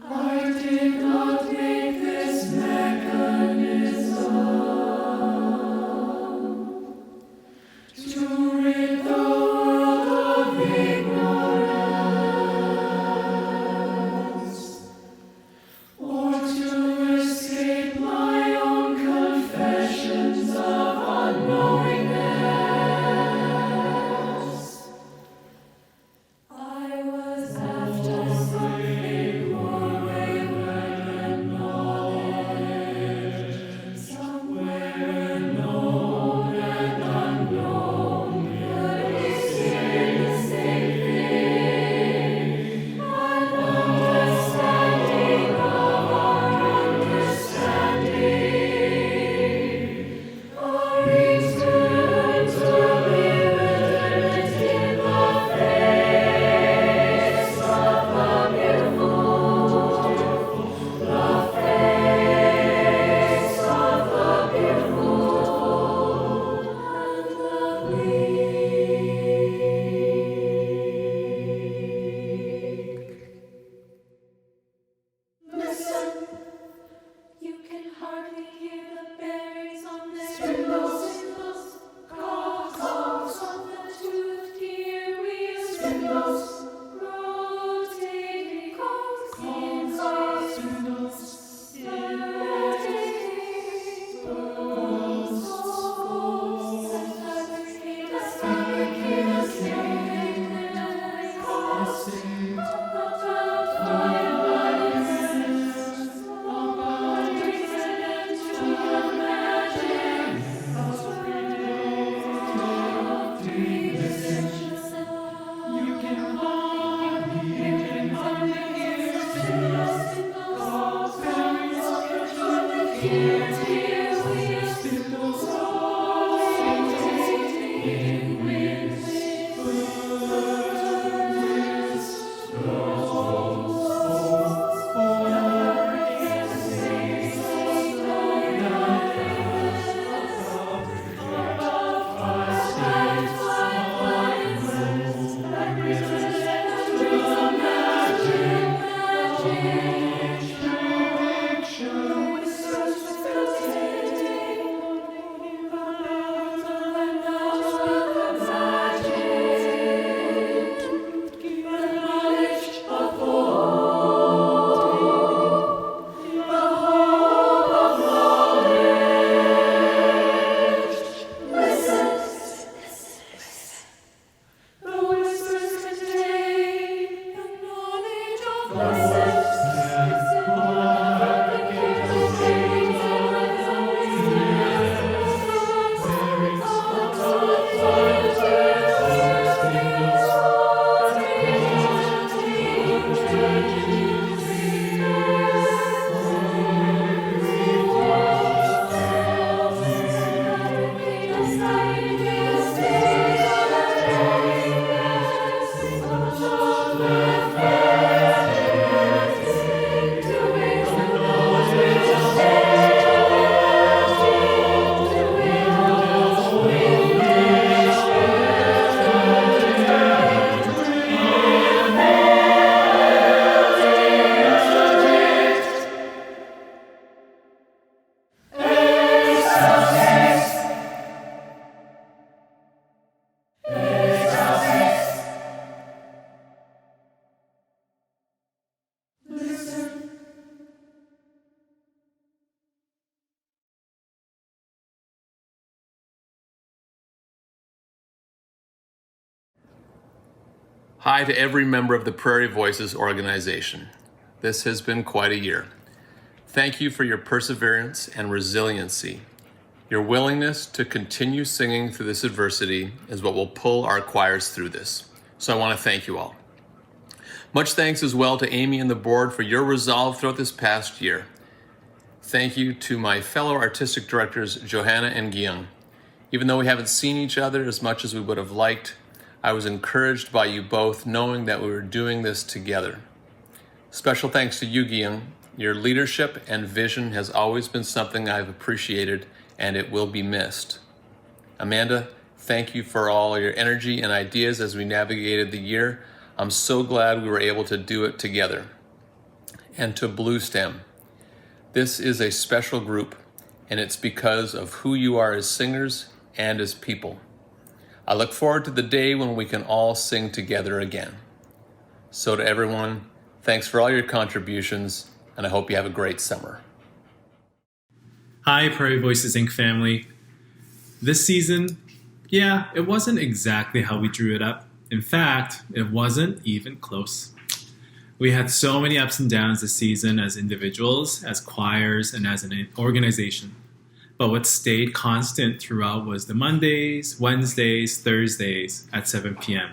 I did not make this mechanism to rid the world of ignorance, or to escape my own confessions of unknowingness. I was after something more wayward than knowledge, somewhere known and unknown could be saying the same thing. An understanding of our understanding, a return to live eternity in the face of the beautiful, the face of the beautiful and the bleak. Listen, you can hardly hear the berries on their spindles, cause of the toothed ear wheels, spindles, rotating cones of spindles, rotating scrolls, and fabricated Hi to every member of the Prairie Voices organization. This has been quite a year. Thank you for your perseverance and resiliency. Your willingness to continue singing through this adversity is what will pull our choirs through this. So I want to thank you all. Much thanks as well to Amy and the board for your resolve throughout this past year. Thank you to my fellow artistic directors, Johanna and GiUng. Even though we haven't seen each other as much as we would have liked, I was encouraged by you both knowing that we were doing this together. Special thanks to you, GiUng. Your leadership and vision has always been something I've appreciated, and it will be missed. Amanda, thank you for all your energy and ideas as we navigated the year. I'm so glad we were able to do it together. and to Bluestem. This is a special group, and it's because of who you are as singers and as people. I look forward to the day when we can all sing together again. So to everyone, thanks for all your contributions, and I hope you have a great summer. Hi, Prairie Voices Inc. family. This season, it wasn't exactly how we drew it up. In fact, it wasn't even close. We had so many ups and downs this season as individuals, as choirs, and as an organization. But what stayed constant throughout was the Mondays, Wednesdays, Thursdays at 7 p.m.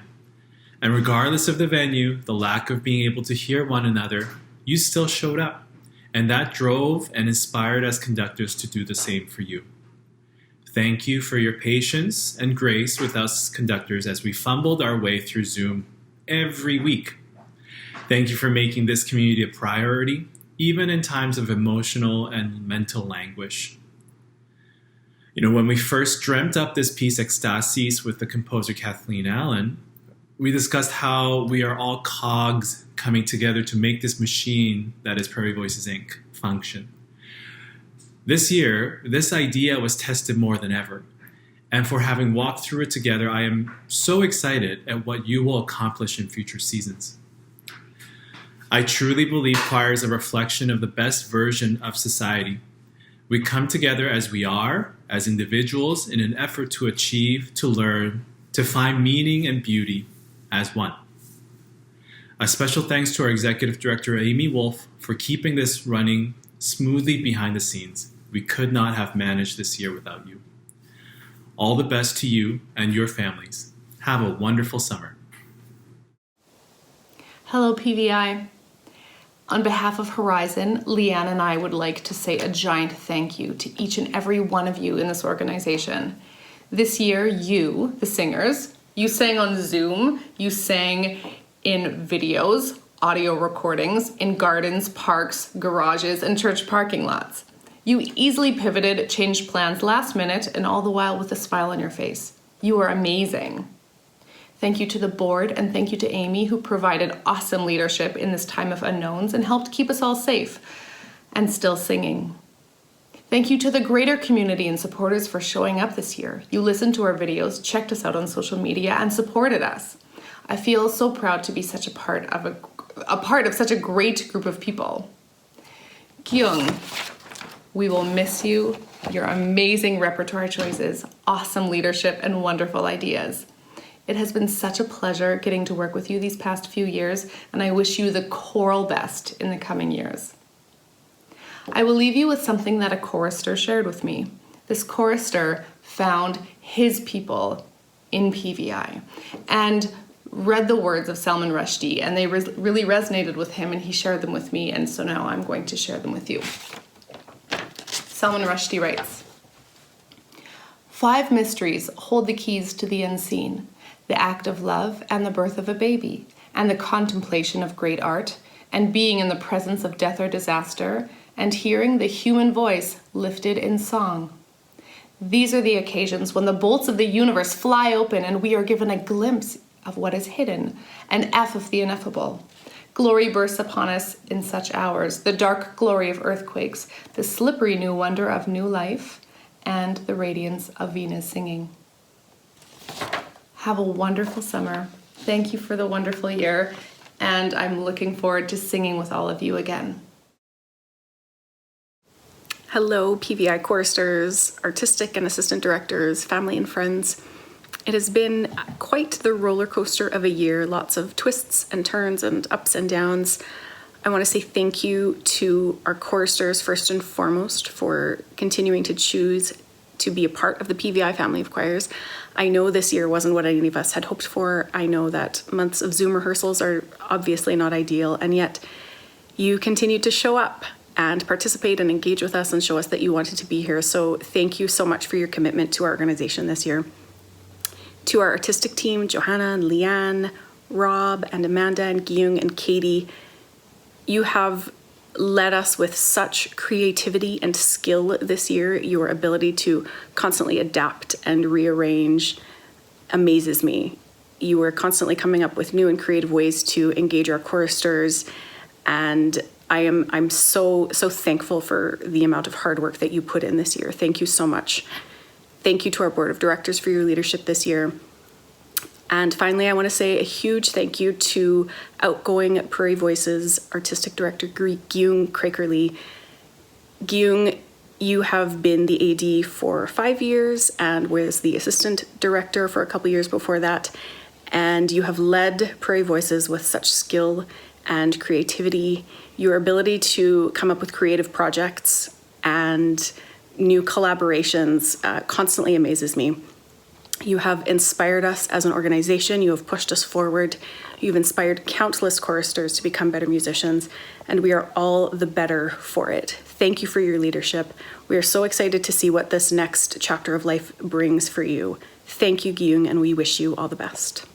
And regardless of the venue, the lack of being able to hear one another, you still showed up. And that drove and inspired us conductors to do the same for you. Thank you for your patience and grace with us conductors as we fumbled our way through Zoom every week. Thank you for making this community a priority, even in times of emotional and mental anguish. When we first dreamt up this piece, Extasis, with the composer Kathleen Allan, we discussed how we are all cogs coming together to make this machine that is Prairie Voices Inc. function. This year, this idea was tested more than ever. And for having walked through it together, I am so excited at what you will accomplish in future seasons. I truly believe choir is a reflection of the best version of society. We come together as we are, as individuals, in an effort to achieve, to learn, to find meaning and beauty as one. A special thanks to our Executive Director, Amy Wolf, for keeping this running smoothly behind the scenes. We could not have managed this year without you. All the best to you and your families. Have a wonderful summer. Hello, PVI. On behalf of Horizon, Leanne and I would like to say a giant thank you to each and every one of you in this organization. This year, you, the singers, you sang on Zoom, you sang in videos, audio recordings, in gardens, parks, garages, and church parking lots. You easily pivoted, changed plans last minute, and all the while with a smile on your face. You are amazing. Thank you to the board, and thank you to Amy, who provided awesome leadership in this time of unknowns and helped keep us all safe and still singing. Thank you to the greater community and supporters for showing up this year. You listened to our videos, checked us out on social media, and supported us. I feel so proud to be such a part of such a great group of people. GiUng, we will miss you, your amazing repertoire choices, awesome leadership, and wonderful ideas. It has been such a pleasure getting to work with you these past few years, and I wish you the choral best in the coming years. I will leave you with something that a chorister shared with me. This chorister found his people in PVI and read the words of Salman Rushdie, and they really resonated with him, and he shared them with me, and so now I'm going to share them with you. Salman Rushdie writes, 5 mysteries hold the keys to the unseen: the act of love and the birth of a baby, and the contemplation of great art, and being in the presence of death or disaster, and hearing the human voice lifted in song. These are the occasions when the bolts of the universe fly open and we are given a glimpse of what is hidden, an F of the ineffable. Glory bursts upon us in such hours, the dark glory of earthquakes, the slippery new wonder of new life, and the radiance of Venus singing. Have a wonderful summer. Thank you for the wonderful year, and I'm looking forward to singing with all of you again. Hello, PVI choristers, artistic and assistant directors, family and friends. It has been quite the roller coaster of a year, lots of twists and turns and ups and downs. I want to say thank you to our choristers first and foremost for continuing to choose to be a part of the PVI family of choirs. I know this year wasn't what any of us had hoped for. I know that months of Zoom rehearsals are obviously not ideal, and yet you continued to show up and participate and engage with us and show us that you wanted to be here. So thank you so much for your commitment to our organization this year. To our artistic team, Johanna and Leanne, Rob and Amanda and GiUng and Katie, you have led us with such creativity and skill this year. Your ability to constantly adapt and rearrange amazes me. You are constantly coming up with new and creative ways to engage our choristers, and I'm so thankful for the amount of hard work that you put in this year. Thank you so much. Thank you to our board of directors for your leadership this year. And finally, I want to say a huge thank you to outgoing Prairie Voices artistic director GiUng Crakerly. GiUng, you have been the AD for 5 years and was the assistant director for a couple years before that. And you have led Prairie Voices with such skill and creativity. Your ability to come up with creative projects and new collaborations constantly amazes me. You have inspired us as an organization. You have pushed us forward. You've inspired countless choristers to become better musicians, and we are all the better for it. Thank you for your leadership. We are so excited to see what this next chapter of life brings for you. Thank you, GiUng, and we wish you all the best.